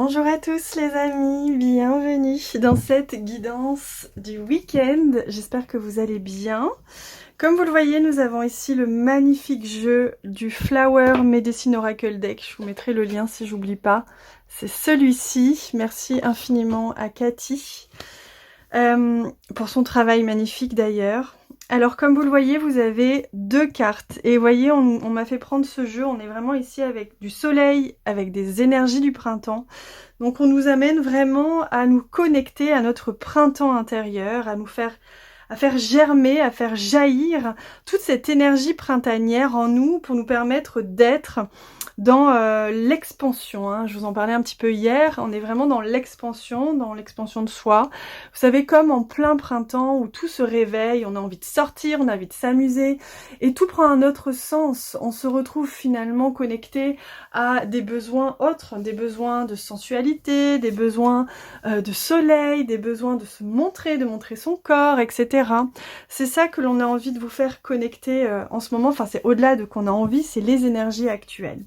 Bonjour à tous les amis, bienvenue dans cette guidance du week-end. J'espère que vous allez bien. Comme vous le voyez, nous avons ici le magnifique jeu du Flower Medicine Oracle Deck. Je vous mettrai le lien si j'oublie pas. C'est celui-ci. Merci infiniment à Cathy pour son travail magnifique d'ailleurs. Alors comme vous le voyez, vous avez deux cartes. Et vous voyez, on m'a fait prendre ce jeu. On est vraiment ici avec du soleil, avec des énergies du printemps. Donc on nous amène vraiment à nous connecter à notre printemps intérieur, à faire germer, à faire jaillir toute cette énergie printanière en nous pour nous permettre d'être dans l'expansion. Hein. Je vous en parlais un petit peu hier, on est vraiment dans l'expansion de soi. Vous savez, comme en plein printemps où tout se réveille, on a envie de sortir, on a envie de s'amuser et tout prend un autre sens. On se retrouve finalement connecté à des besoins autres, des besoins de sensualité, des besoins de soleil, des besoins de se montrer, de montrer son corps, etc. C'est ça que l'on a envie de vous faire connecter en ce moment. Enfin, c'est au-delà de qu'on a envie, c'est les énergies actuelles.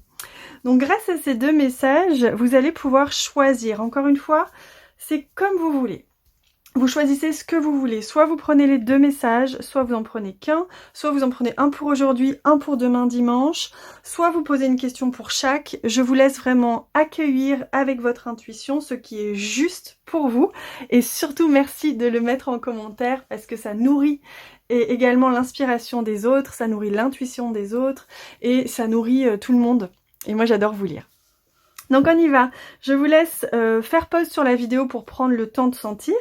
Donc grâce à ces deux messages, vous allez pouvoir choisir. Encore une fois, c'est comme vous voulez. Vous choisissez ce que vous voulez. Soit vous prenez les deux messages, soit vous en prenez qu'un, soit vous en prenez un pour aujourd'hui, un pour demain dimanche, soit vous posez une question pour chaque. Je vous laisse vraiment accueillir avec votre intuition ce qui est juste pour vous. Et surtout, merci de le mettre en commentaire parce que ça nourrit et également l'inspiration des autres, ça nourrit l'intuition des autres et ça nourrit tout le monde. Et moi, j'adore vous lire. Donc on y va, je vous laisse faire pause sur la vidéo pour prendre le temps de sentir.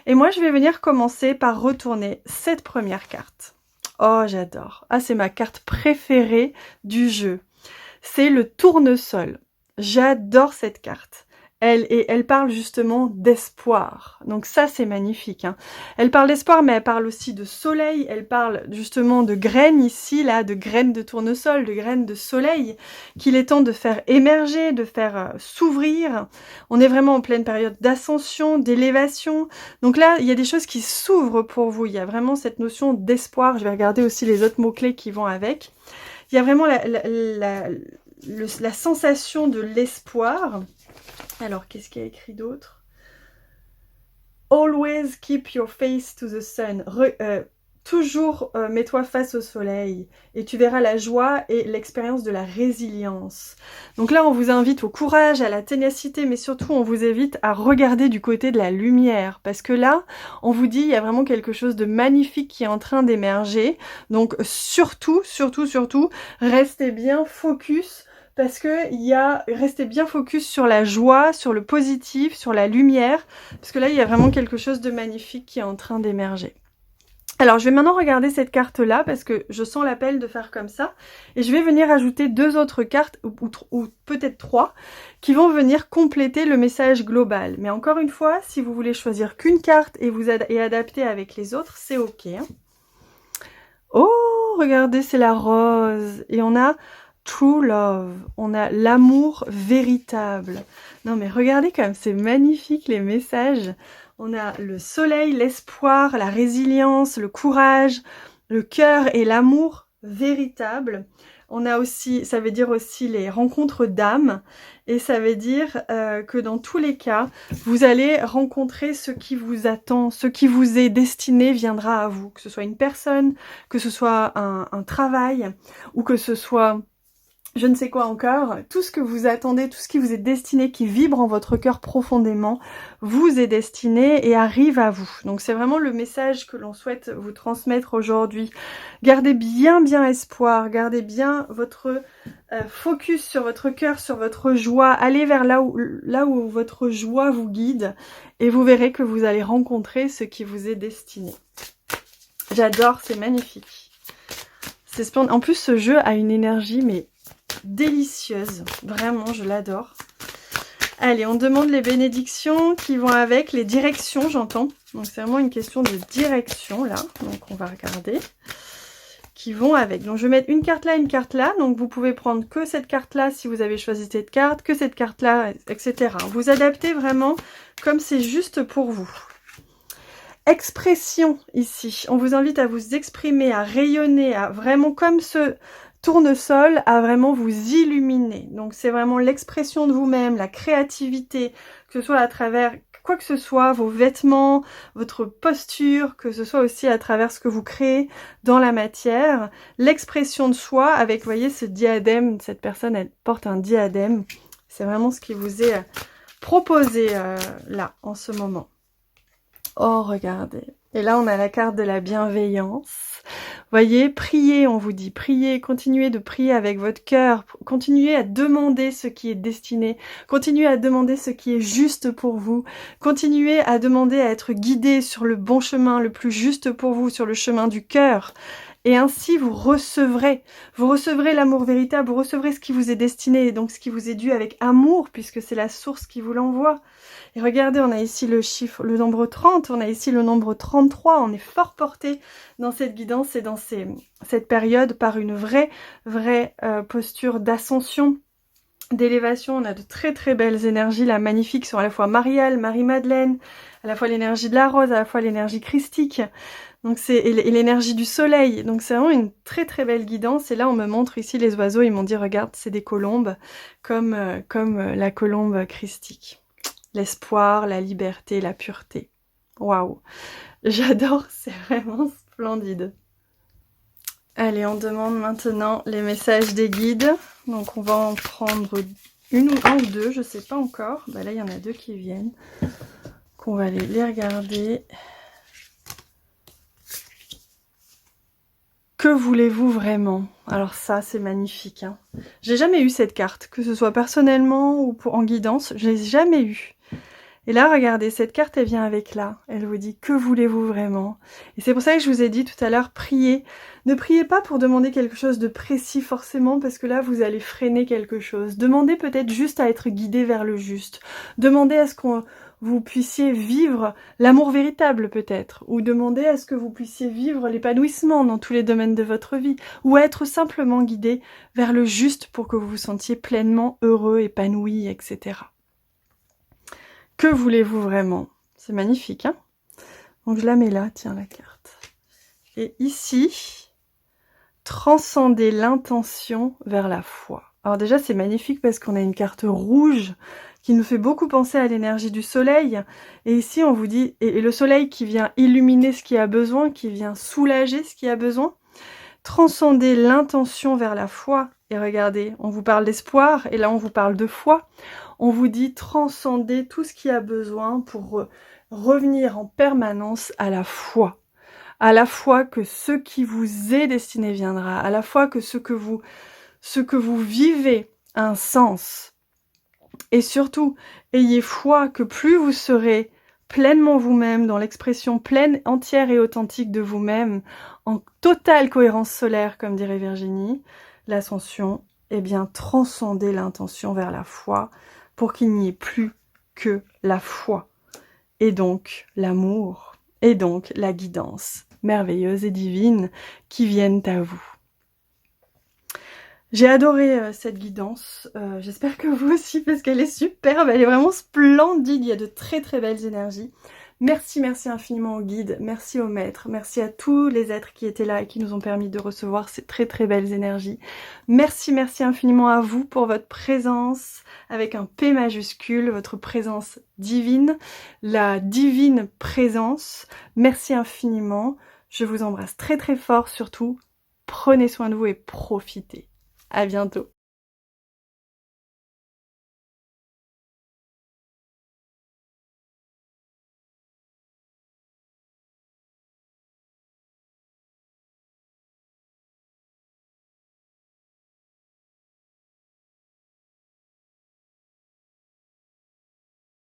Et moi je vais venir commencer par retourner cette première carte. Oh j'adore, ah c'est ma carte préférée du jeu. C'est le tournesol, j'adore cette carte. Elle parle justement d'espoir. Donc ça, c'est magnifique. Hein. Elle parle d'espoir, mais elle parle aussi de soleil. Elle parle justement de graines ici, là, de graines de tournesol, de graines de soleil, qu'il est temps de faire émerger, de faire s'ouvrir. On est vraiment en pleine période d'ascension, d'élévation. Donc là, il y a des choses qui s'ouvrent pour vous. Il y a vraiment cette notion d'espoir. Je vais regarder aussi les autres mots-clés qui vont avec. Il y a vraiment la sensation de l'espoir. Alors, qu'est-ce qu'il y a écrit d'autre? Always keep your face to the sun. Toujours mets-toi face au soleil et tu verras la joie et l'expérience de la résilience. Donc là, on vous invite au courage, à la ténacité, mais surtout, on vous invite à regarder du côté de la lumière. Parce que là, on vous dit, il y a vraiment quelque chose de magnifique qui est en train d'émerger. Donc surtout, restez bien focus. Parce que restez bien focus sur la joie, sur le positif, sur la lumière. Parce que là, il y a vraiment quelque chose de magnifique qui est en train d'émerger. Alors, je vais maintenant regarder cette carte-là parce que je sens l'appel de faire comme ça. Et je vais venir ajouter deux autres cartes, ou peut-être trois, qui vont venir compléter le message global. Mais encore une fois, si vous voulez choisir qu'une carte et adapter avec les autres, c'est OK. Hein. Oh, regardez, c'est la rose. Et on a... True love, on a l'amour véritable. Non mais regardez comme c'est magnifique les messages. On a le soleil, l'espoir, la résilience, le courage, le cœur et l'amour véritable. On a aussi, ça veut dire aussi les rencontres d'âme. Et ça veut dire que dans tous les cas, vous allez rencontrer ce qui vous attend, ce qui vous est destiné viendra à vous. Que ce soit une personne, que ce soit un travail ou que ce soit... je ne sais quoi encore, tout ce que vous attendez, tout ce qui vous est destiné, qui vibre en votre cœur profondément, vous est destiné et arrive à vous. Donc c'est vraiment le message que l'on souhaite vous transmettre aujourd'hui. Gardez bien espoir, gardez bien votre focus sur votre cœur, sur votre joie. Allez vers là où votre joie vous guide et vous verrez que vous allez rencontrer ce qui vous est destiné. J'adore, c'est magnifique. C'est splendide. En plus, ce jeu a une énergie, mais délicieuse, vraiment je l'adore. Allez, on demande les bénédictions qui vont avec, les directions j'entends, donc c'est vraiment une question de direction là, donc on va regarder, qui vont avec. Donc je vais mettre une carte là, donc vous pouvez prendre que cette carte là si vous avez choisi cette carte, que cette carte là, etc. Vous adaptez vraiment comme c'est juste pour vous. Expression ici, on vous invite à vous exprimer, à rayonner, à vraiment comme ce tournesol à vraiment vous illuminer. Donc c'est vraiment l'expression de vous-même, la créativité, que ce soit à travers quoi que ce soit, vos vêtements, votre posture, que ce soit aussi à travers ce que vous créez dans la matière, l'expression de soi avec, vous voyez, ce diadème, cette personne, elle porte un diadème, c'est vraiment ce qui vous est proposé là, en ce moment. Oh, regardez. Et là, on a la carte de la bienveillance. Voyez, priez, on vous dit, priez, continuez de prier avec votre cœur, continuez à demander ce qui est destiné, continuez à demander ce qui est juste pour vous, continuez à demander à être guidé sur le bon chemin, le plus juste pour vous, sur le chemin du cœur. Et ainsi, vous recevrez l'amour véritable, vous recevrez ce qui vous est destiné, et donc ce qui vous est dû avec amour, puisque c'est la source qui vous l'envoie. Et regardez, on a ici le chiffre, le nombre 30, on a ici le nombre 33, on est fort porté dans cette guidance et dans cette période par une vraie posture d'ascension, d'élévation. On a de très très belles énergies là, magnifiques, sont à la fois Marielle, Marie-Madeleine, à la fois l'énergie de la rose, à la fois l'énergie christique, donc et l'énergie du soleil. Donc c'est vraiment une très très belle guidance. Et là on me montre ici les oiseaux, ils m'ont dit regarde, c'est des colombes, comme la colombe christique. L'espoir, la liberté, la pureté. Waouh, j'adore, c'est vraiment splendide. Allez, on demande maintenant les messages des guides. Donc on va en prendre un ou deux, je sais pas encore. Bah là, il y en a deux qui viennent. Qu'on va aller les regarder. Que voulez-vous vraiment? Alors ça, c'est magnifique. Hein. J'ai jamais eu cette carte, que ce soit personnellement ou en guidance, je l'ai jamais eu. Et là, regardez, cette carte, elle vient avec là. Elle vous dit, que voulez-vous vraiment? Et c'est pour ça que je vous ai dit tout à l'heure, priez. Ne priez pas pour demander quelque chose de précis forcément, parce que là, vous allez freiner quelque chose. Demandez peut-être juste à être guidé vers le juste. Demandez à ce que vous puissiez vivre l'amour véritable peut-être. Ou demandez à ce que vous puissiez vivre l'épanouissement dans tous les domaines de votre vie. Ou être simplement guidé vers le juste pour que vous vous sentiez pleinement heureux, épanoui, etc. Que voulez-vous vraiment? C'est magnifique, hein? Donc je la mets là, tiens la carte. Et ici, transcender l'intention vers la foi. Alors déjà c'est magnifique parce qu'on a une carte rouge qui nous fait beaucoup penser à l'énergie du soleil. Et ici on vous dit, et le soleil qui vient illuminer ce qui a besoin, qui vient soulager ce qui a besoin. Transcender l'intention vers la foi. Et regardez, on vous parle d'espoir et là on vous parle de foi. On vous dit transcender tout ce qui a besoin pour revenir en permanence à la foi. À la fois que ce qui vous est destiné viendra, à la fois que ce que vous vivez a un sens. Et surtout, ayez foi que plus vous serez pleinement vous-même, dans l'expression pleine, entière et authentique de vous-même, en totale cohérence solaire, comme dirait Virginie, l'ascension, eh bien, transcender l'intention vers la foi, pour qu'il n'y ait plus que la foi, et donc l'amour, et donc la guidance merveilleuse et divine qui viennent à vous. J'ai adoré cette guidance, j'espère que vous aussi, parce qu'elle est superbe, elle est vraiment splendide, il y a de très très belles énergies. Merci infiniment aux guides, merci aux maîtres, merci à tous les êtres qui étaient là et qui nous ont permis de recevoir ces très très belles énergies. Merci infiniment à vous pour votre présence avec un P majuscule, votre présence divine, la divine présence. Merci infiniment, je vous embrasse très très fort, surtout prenez soin de vous et profitez. À bientôt.